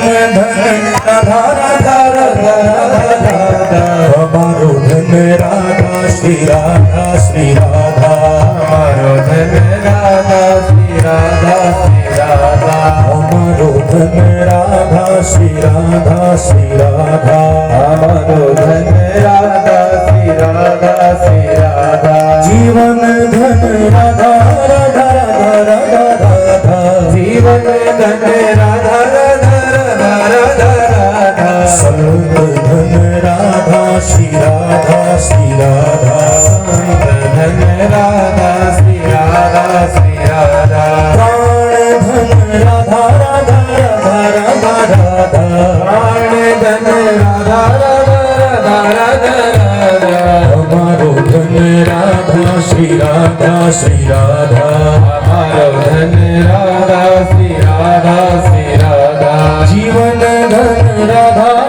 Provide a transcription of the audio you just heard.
धन राधा राधा राधा राधा राधा हमारो धन राधा श्री राधा श्री राधा हमारो धन राधा श्री राधा श्री राधा हमारो धन राधा श्री राधा श्री राधा हमारो धन राधा श्री राधा श्री राधा जीवन धन राधा राधा राधा राधा राधा जीवन धन राधा राधा राधा राधा राधा संत धन राधा श्री राधा श्री राधा संत धन राधा श्री राधा श्री राधा प्राण धन राधा राधा राधा राधा राधा प्राण धन राधा राधा राधा राधा राधा हमारो धन राधा श्री राधा श्री राधा हमारो धन राधा श्री राधा श्री राधा जीवन धन राधा